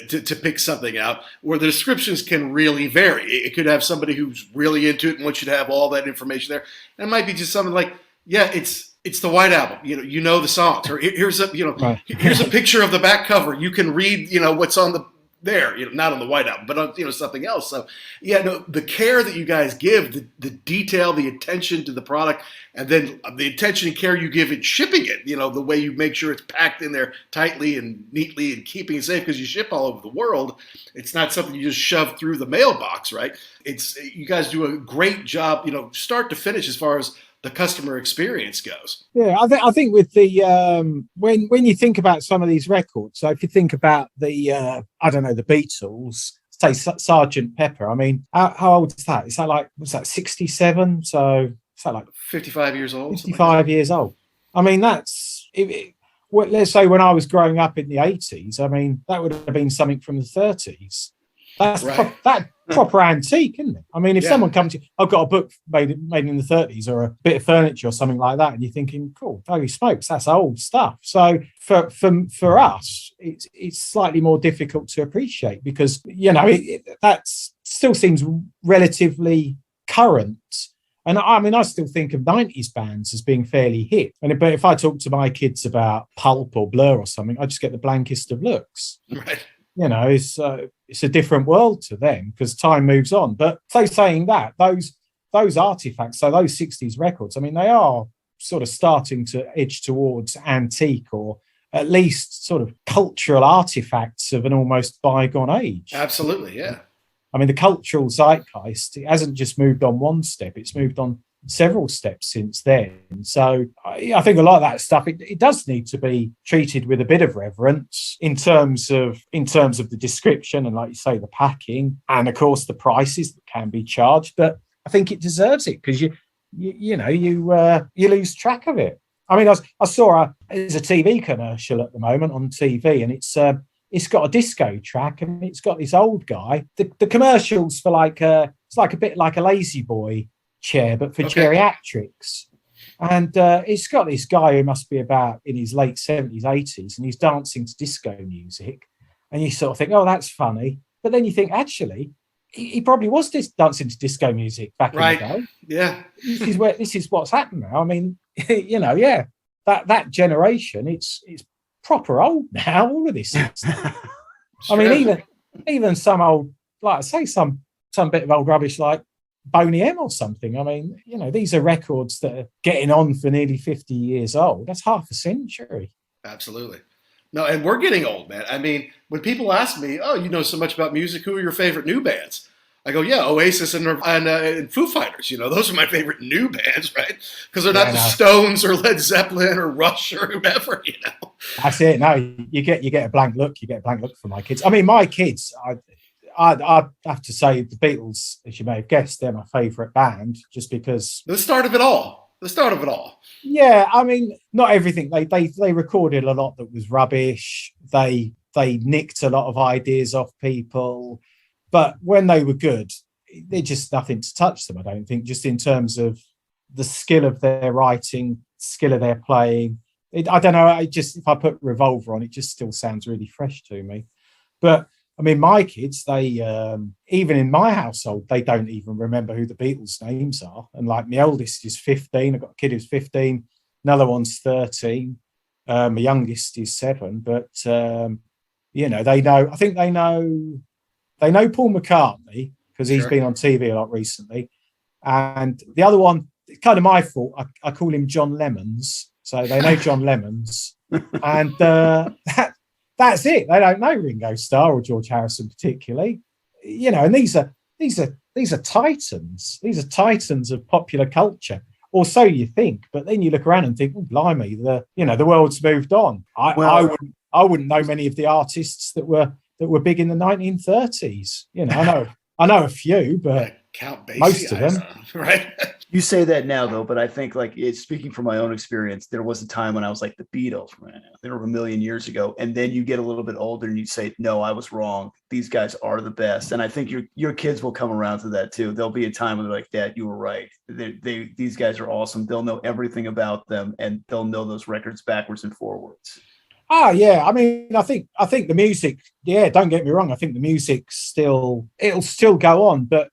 to pick something out, where the descriptions can really vary. It could have somebody who's really into it and wants you to have all that information there. And it might be just something like, yeah, it's the White Album. You know the songs. Or here's a here's a picture of the back cover. You can read what's on the there. Not on the White Album, but on something else. So yeah, no, the care that you guys give, the detail, the attention to the product, and then the attention and care you give in shipping it, the way you make sure it's packed in there tightly and neatly and keeping it safe because you ship all over the world. It's not something you just shove through the mailbox, right? You guys do a great job, start to finish as far as the customer experience goes. Yeah, I think with the when you think about some of these records, so if you think about the the Beatles, say Sgt. Pepper, I mean, how old is that? Is that like, was that 67? So is that like 55 years old? 55 years old. I mean, that's let's say when I was growing up in the 80s, I mean, that would have been something from the 30s. That's right. That proper antique, isn't it? I mean, if someone comes to you, I've got a book made in the 30s or a bit of furniture or something like that, and you're thinking, cool, holy smokes, that's old stuff. So for us, it's slightly more difficult to appreciate because that still seems relatively current. And I mean, I still think of 90s bands as being fairly hip. But if I talk to my kids about Pulp or Blur or something, I just get the blankest of looks. Right. It's a different world to them because time moves on. But saying that, those artifacts, so those 60s records, I mean, they are sort of starting to edge towards antique or at least sort of cultural artifacts of an almost bygone age. Absolutely, yeah. I mean, the cultural zeitgeist, it hasn't just moved on one step, it's moved on several steps since then. So I think a lot of that stuff, it does need to be treated with a bit of reverence in terms of the description and, like you say, the packing and of course the prices that can be charged. But I think it deserves it because you lose track of it. I mean, I saw there's a TV commercial at the moment on TV, and it's got a disco track and it's got this old guy. The commercial's for it's like a bit like a Lazy Boy chair, but for geriatrics. And it's got this guy who must be about in his late 70s, 80s, and he's dancing to disco music. And you sort of think, oh, that's funny. But then you think, actually, he probably was dancing to disco music back in the day. Yeah. This is what's happened now. I mean, that generation, it's proper old now, all of this stuff. I mean, even some old, like I say, some bit of old rubbish like Boney M or something. I mean, these are records that are getting on for nearly 50 years old. That's half a century. Absolutely. No, and we're getting old, man. I mean, when people ask me, oh, you know so much about music, who are your favorite new bands? I go, yeah, Oasis and Foo Fighters. Those are my favorite new bands, right? Because they're not the Stones or Led Zeppelin or Rush or whoever, That's it. No, you get a blank look. You get a blank look from my kids. I mean, my kids, I'd have to say the Beatles, as you may have guessed, they're my favourite band just because... The start of it all. the start of it all. Yeah, I mean, not everything. They recorded a lot that was rubbish. They nicked a lot of ideas off people, but when they were good, they're just nothing to touch them. I don't think, just in terms of the skill of their writing, skill of their playing. I don't know. If I put Revolver on, it just still sounds really fresh to me. But I mean, my kids, they even in my household, they don't even remember who the Beatles' names are. And like my oldest is 15. I've got a kid who's 15. Another one's 13. My youngest is 7. But you know, they know. I think they know Paul McCartney because he's been on TV a lot recently. And the other one, it's kind of my fault. I call him John Lemons. So they know John Lemons. And that's it. They don't know Ringo Starr or George Harrison particularly. You know, and these are titans. These are titans of popular culture. Or so you think, but then you look around and think, oh, blimey, the world's moved on. I wouldn't know many of the artists that were big in the 1930s. You know, I know a few, but Count Basie, most of them, right? You say that now, though, but I think, like, it's speaking from my own experience. There was a time when I was like the Beatles, man. They were a million years ago, and then you get a little bit older and you say, "No, I was wrong. These guys are the best." And I think your kids will come around to that too. There'll be a time when they're like, "Dad, you were right. These guys are awesome. They'll know everything about them, and they'll know those records backwards and forwards." Oh yeah, I mean, I think the music. Yeah, don't get me wrong. I think the music it'll still go on, but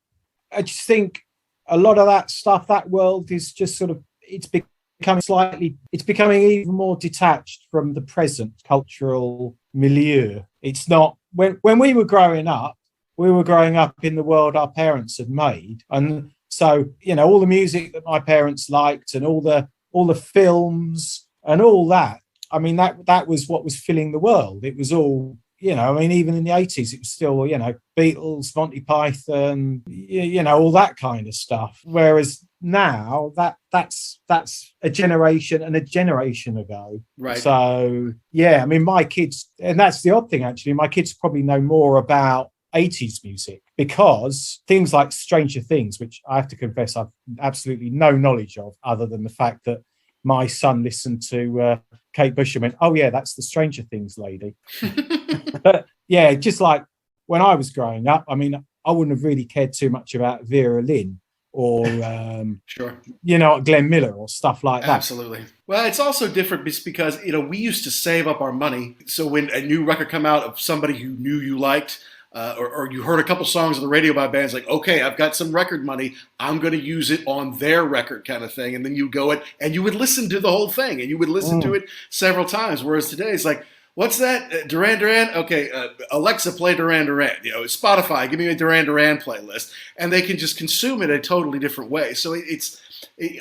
I just think a lot of that stuff, that world is just sort of, it's becoming even more detached from the present cultural milieu. It's not, when we were growing up in the world our parents had made. And so, you know, all the music that my parents liked and all the films and all that, I mean, that was what was filling the world. It was all, you know, I mean, even in the 80s, it was still, you know, Beatles, Monty Python, you know, all that kind of stuff. Whereas now that's a generation and a generation ago. Right. So, yeah, I mean, my kids, and that's the odd thing, actually, my kids probably know more about 80s music because things like Stranger Things, which I have to confess I've absolutely no knowledge of other than the fact that my son listened to Kate Bush and went, "Oh yeah, that's the Stranger Things lady." But yeah, just like when I was growing up, I mean, I wouldn't have really cared too much about Vera Lynn or you know, Glenn Miller or stuff like that. Absolutely. Well, it's also different because, you know, we used to save up our money. So when a new record come out of somebody you knew you liked, or you heard a couple songs on the radio by bands, like, okay, I've got some record money, I'm going to use it on their record kind of thing. And then you go and you would listen to the whole thing and you would listen to it several times. Whereas today it's like, what's that? Duran Duran? Okay, Alexa, play Duran Duran. You know, Spotify, give me a Duran Duran playlist. And they can just consume it a totally different way. So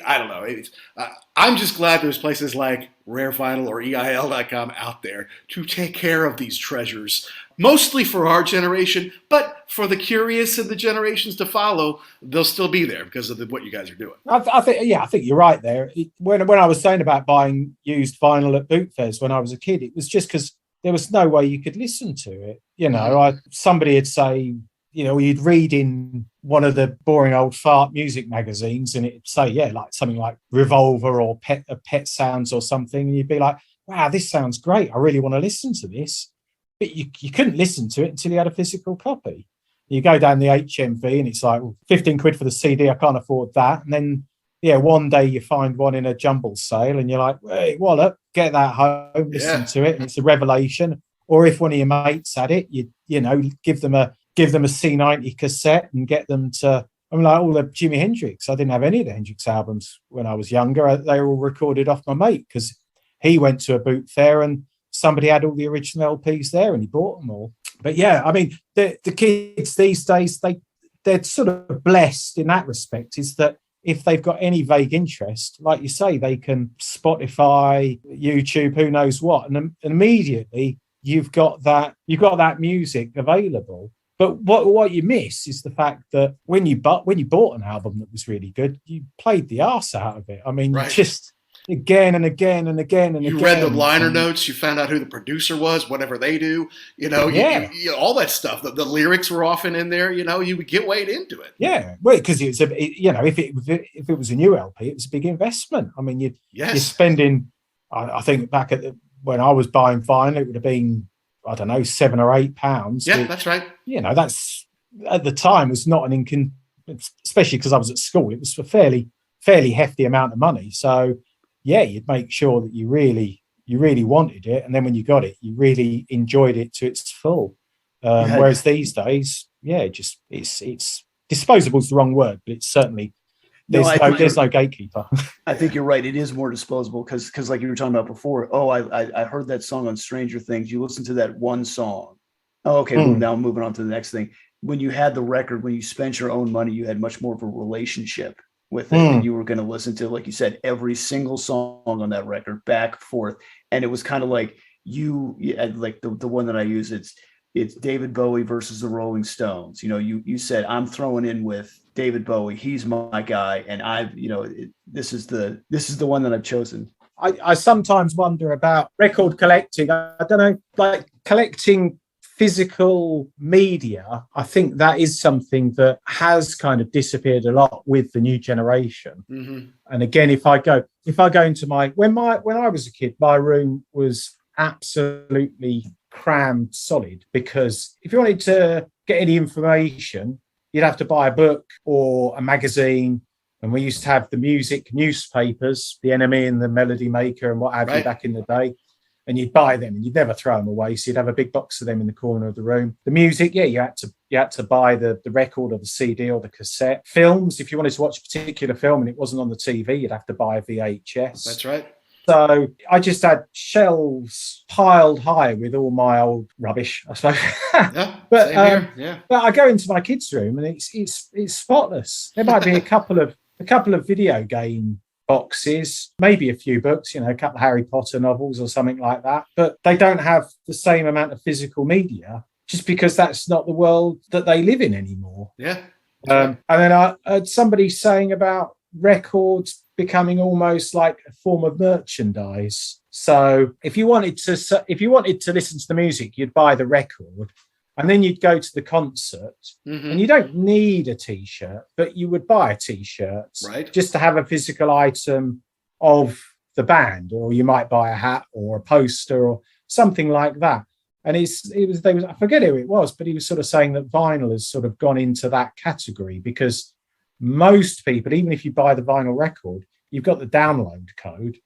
I don't know. I'm just glad there's places like Rare Vinyl or EIL.com out there to take care of these treasures. Mostly for our generation, but for the curious and the generations to follow, they'll still be there because of what you guys are doing. I think you're right there. When I was saying about buying used vinyl at boot fairs when I was a kid, it was just because there was no way you could listen to it. You know, somebody would say, you know, you'd read in one of the boring old fart music magazines and it'd say, yeah, like something like Revolver or Pet Sounds or something. And you'd be like, wow, this sounds great. I really want to listen to this. But you couldn't listen to it until you had a physical copy. You go down the HMV and it's like, well, 15 quid for the CD, I can't afford that. And then, yeah, one day you find one in a jumble sale and you're like, wait, wallop, get that home, listen to it, and it's a revelation. Or if one of your mates had it, you know, give them a C90 cassette and get them to, I mean, like all the Jimi Hendrix. I didn't have any of the Hendrix albums when I was younger. They were all recorded off my mate because he went to a boot fair and somebody had all the original LPs there and he bought them all. But yeah, I mean, the kids these days, they're sort of blessed in that respect, is that if they've got any vague interest, like you say, they can Spotify, YouTube, who knows what, and immediately you've got that music available. But what you miss is the fact that when you bought an album that was really good, you played the arse out of it. I mean, again and again and again and you again. read the liner notes. You found out who the producer was, whatever they do. All that stuff. The lyrics were often in there. You would get weighed into it. Yeah, well, because if it was a new LP, it was a big investment. I mean, you're spending. I think back when I was buying vinyl, it would have been, I don't know, £7 or £8. Yeah, that's right. That's at the time was not especially because I was at school. It was a fairly hefty amount of money. So yeah, you'd make sure that you really wanted it, and then when you got it, you really enjoyed it to its full. Whereas these days, it's disposable is the wrong word, but it's certainly there's no gatekeeper. I think you're right. It is more disposable because like you were talking about before. Oh, I heard that song on Stranger Things. You listen to that one song. Oh, okay. Well, now I'm moving on to the next thing. When you had the record, when you spent your own money, you had much more of a relationship with it, and you were going to listen to, like you said, every single song on that record, back forth, and it was kind of like like the one that I use. It's David Bowie versus the Rolling Stones. You said, I'm throwing in with David Bowie. He's my guy. And this is the one that I've chosen. I sometimes wonder about record collecting. I don't know, like collecting physical media. I think that is something that has kind of disappeared a lot with the new generation. Mm-hmm. And again, if I go into when I was a kid, my room was absolutely crammed solid, because if you wanted to get any information, you'd have to buy a book or a magazine. And we used to have the music newspapers, the NME and the Melody Maker and what have you back in the day. And you'd buy them and you'd never throw them away. So you'd have a big box of them in the corner of the room. The music, you had to buy the record or the CD or the cassette. Films, if you wanted to watch a particular film and it wasn't on the TV, you'd have to buy a VHS. That's right. So I just had shelves piled high with all my old rubbish, I suppose. Yeah, but same here. Yeah. But I go into my kids' room and it's spotless. There might be a couple of video game boxes, maybe a few books, a couple of Harry Potter novels or something like that. But they don't have the same amount of physical media, just because that's not the world that they live in anymore. Yeah. And then I heard somebody saying about records becoming almost like a form of merchandise. So if you wanted to listen to the music, you'd buy the record and then you'd go to the concert, and you don't need a T-shirt, but you would buy a T-shirt just to have a physical item of the band, or you might buy a hat or a poster or something like that. And I forget who it was, but he was sort of saying that vinyl has sort of gone into that category, because most people, even if you buy the vinyl record, you've got the download code.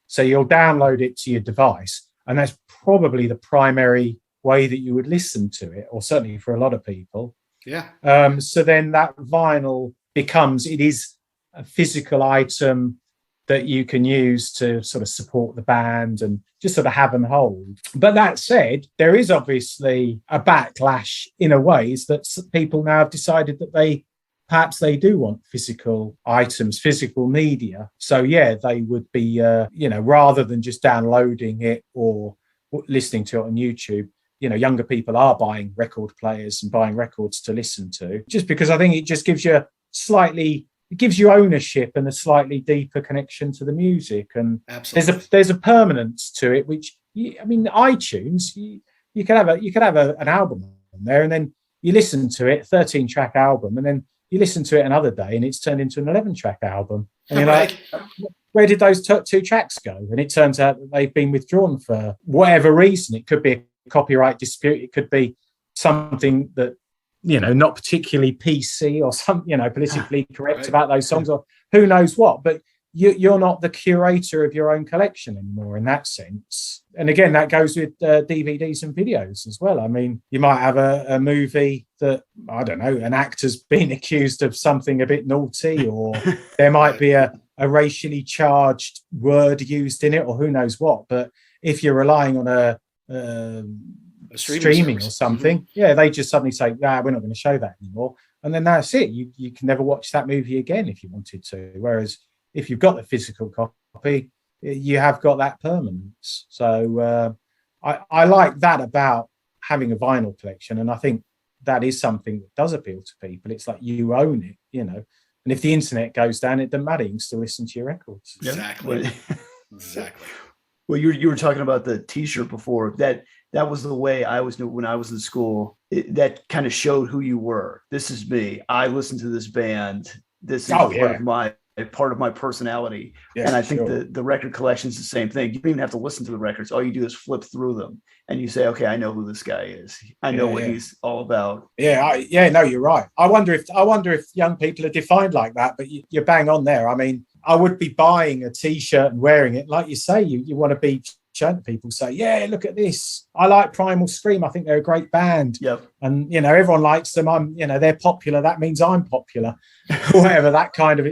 So you'll download it to your device, and that's probably the primary way that you would listen to it, or certainly for a lot of people. Yeah. So then that vinyl it is a physical item that you can use to sort of support the band and just sort of have and hold. But that said, there is obviously a backlash in a ways that people now have decided that perhaps they do want physical items, physical media. So yeah, they would be, rather than just downloading it or listening to it on YouTube, younger people are buying record players and buying records to listen to, just because I think it just gives you ownership and a slightly deeper connection to the music. And absolutely, there's a permanence to it, which, iTunes, you could have an album on there, and then you listen to it, 13-track album, and then you listen to it another day and it's turned into an 11-track album. And you're like, where did those 2 tracks go? And it turns out that they've been withdrawn for whatever reason. It could be a copyright dispute. It could be something that, not particularly PC or some, politically correct about those songs, or who knows what. But you're not the curator of your own collection anymore in that sense. And again, that goes with DVDs and videos as well. I mean, you might have a movie that, I don't know, an actor's been accused of something a bit naughty, or there might be a racially charged word used in it, or who knows what. But if you're relying on a streaming or something, they just suddenly say, we're not going to show that anymore. And then that's it. You can never watch that movie again if you wanted to. Whereas if you've got the physical copy, you have got that permanence. So I like that about having a vinyl collection. And I think that is something that does appeal to people. It's like you own it, And if the internet goes down, it doesn't matter. You can still listen to your records. Exactly. Yeah. Exactly. Well, you were talking about the T-shirt before. That was the way I always knew when I was in school. That kind of showed who you were. This is me. I listen to this band. This is part of my personality. Yeah, and I think the record collection is the same thing. You don't even have to listen to the records. All you do is flip through them, and you say, "Okay, I know who this guy is. I know what he's all about." No, you're right. I wonder if young people are defined like that. But you're bang on there. I mean, I would be buying a T-shirt and wearing it, like you say. You want to be shown to people, say, "Yeah, look at this. I like Primal Scream. I think they're a great band." Yep. And everyone likes them. They're popular. That means I'm popular, or whatever. That kind of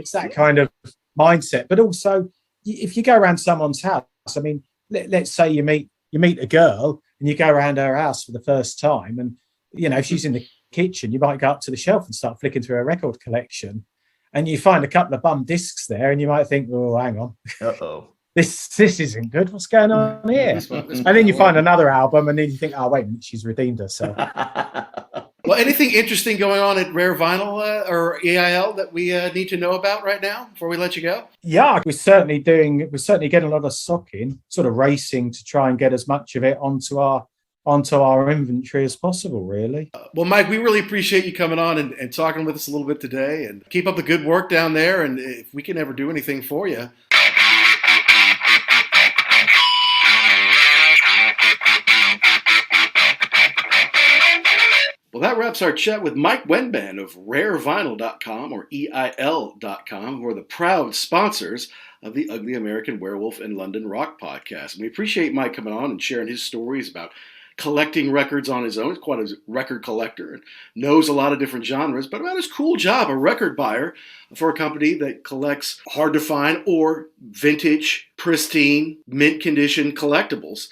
mindset. But also, if you go around someone's house, I mean, let's say you meet a girl and you go around her house for the first time, and if she's in the kitchen, you might go up to the shelf and start flicking through her record collection, and you find a couple of bum discs there, and you might think, "Oh, hang on, this isn't good. What's going on here?" And then you find another album, and then you think, "Oh, wait a minute, she's redeemed herself." Well, anything interesting going on at Rare Vinyl or EIL that we need to know about right now before we let you go? Yeah, we're certainly getting a lot of stock in, sort of racing to try and get as much of it onto our inventory as possible, really. Well, Mike, we really appreciate you coming on and talking with us a little bit today, and keep up the good work down there. And if we can ever do anything for you. Well, that wraps our chat with Mike Wenban of RareVinyl.com or EIL.com, who are the proud sponsors of the Ugly American Werewolf and London Rock podcast. And we appreciate Mike coming on and sharing his stories about collecting records on his own. He's quite a record collector and knows a lot of different genres, but about his cool job, a record buyer for a company that collects hard to find or vintage, pristine, mint condition collectibles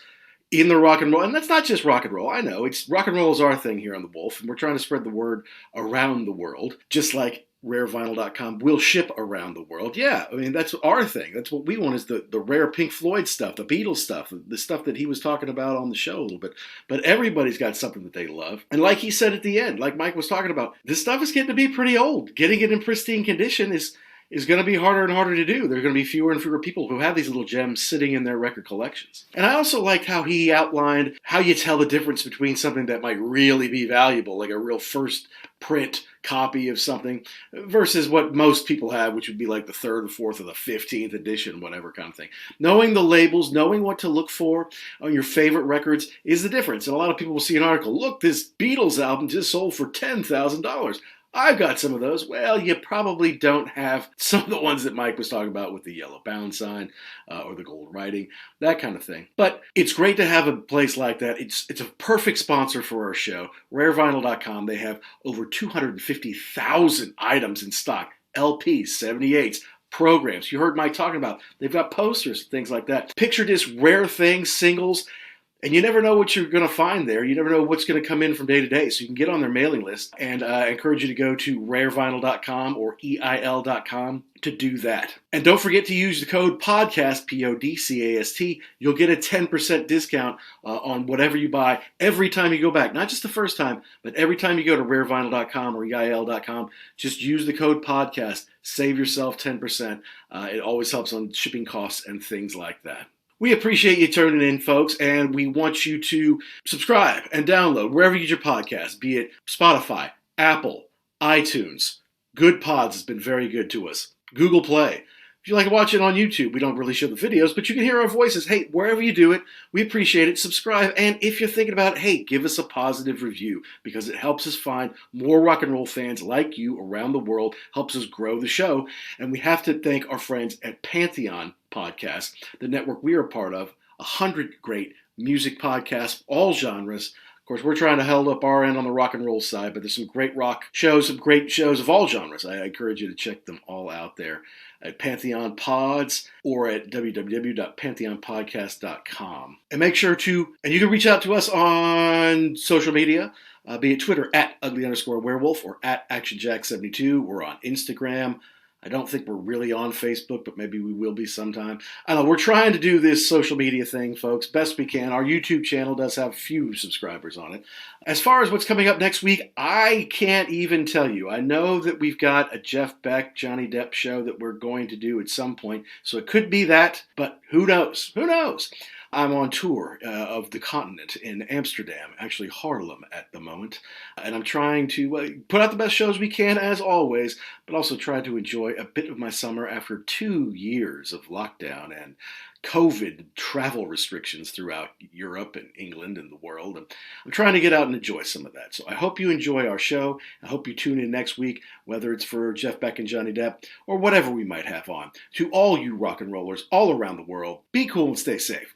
in the rock and roll. And that's not just rock and roll. I know rock and roll is our thing here on The Wolf, and we're trying to spread the word around the world, just like RareVinyl.com will ship around the world. Yeah, I mean, that's our thing. That's what we want, is the rare Pink Floyd stuff, the Beatles stuff, the stuff that he was talking about on the show a little bit. But everybody's got something that they love. And like he said at the end, like Mike was talking about, this stuff is getting to be pretty old. Getting it in pristine condition is going to be harder and harder to do. There are going to be fewer and fewer people who have these little gems sitting in their record collections. And I also liked how he outlined how you tell the difference between something that might really be valuable, like a real first print copy of something, versus what most people have, which would be like the third or fourth or the 15th edition, whatever kind of thing. Knowing the labels, knowing what to look for on your favorite records is the difference. And a lot of people will see an article, look, this Beatles album just sold for $10,000. I've got some of those. Well, you probably don't have some of the ones that Mike was talking about with the yellow bound sign or the gold writing, that kind of thing. But it's great to have a place like that. It's a perfect sponsor for our show. RareVinyl.com, they have over 250,000 items in stock, LPs, 78s, programs. You heard Mike talking about. They've got posters, things like that. Picture disc, rare things, singles. And you never know what you're going to find there. You never know what's going to come in from day to day. So you can get on their mailing list. And I encourage you to go to rarevinyl.com or EIL.com to do that. And don't forget to use the code PODCAST, PODCAST. You'll get a 10% discount on whatever you buy every time you go back. Not just the first time, but every time you go to rarevinyl.com or EIL.com. Just use the code PODCAST. Save yourself 10%. It always helps on shipping costs and things like that. We appreciate you tuning in, folks, and we want you to subscribe and download wherever you get your podcasts, be it Spotify, Apple, iTunes. Good Pods has been very good to us. Google Play. If you like to watch it on YouTube, we don't really show the videos, but you can hear our voices. Hey, wherever you do it, we appreciate it. Subscribe, and if you're thinking about it, hey, give us a positive review, because it helps us find more rock and roll fans like you around the world, helps us grow the show, and we have to thank our friends at Pantheon Podcast, the network we are a part of, 100 great music podcasts, all genres. Of course, we're trying to hold up our end on the rock and roll side, but there's some great rock shows, some great shows of all genres. I encourage you to check them all out there at Pantheon Pods or at www.pantheonpodcast.com. And make sure to, and you can reach out to us on social media, be it Twitter at @ugly_werewolf or at ActionJack72. We're on Instagram, I don't think we're really on Facebook, but maybe we will be sometime. I don't know. We're trying to do this social media thing, folks, best we can. Our YouTube channel does have few subscribers on it. As far as what's coming up next week, I can't even tell you. I know that we've got a Jeff Beck, Johnny Depp show that we're going to do at some point, so it could be that, but who knows? Who knows? I'm on tour of the continent in Amsterdam, actually Haarlem at the moment, and I'm trying to put out the best shows we can as always, but also try to enjoy a bit of my summer after 2 years of lockdown and COVID travel restrictions throughout Europe and England and the world. And I'm trying to get out and enjoy some of that. So I hope you enjoy our show. I hope you tune in next week, whether it's for Jeff Beck and Johnny Depp or whatever we might have on. To all you rock and rollers all around the world, be cool and stay safe.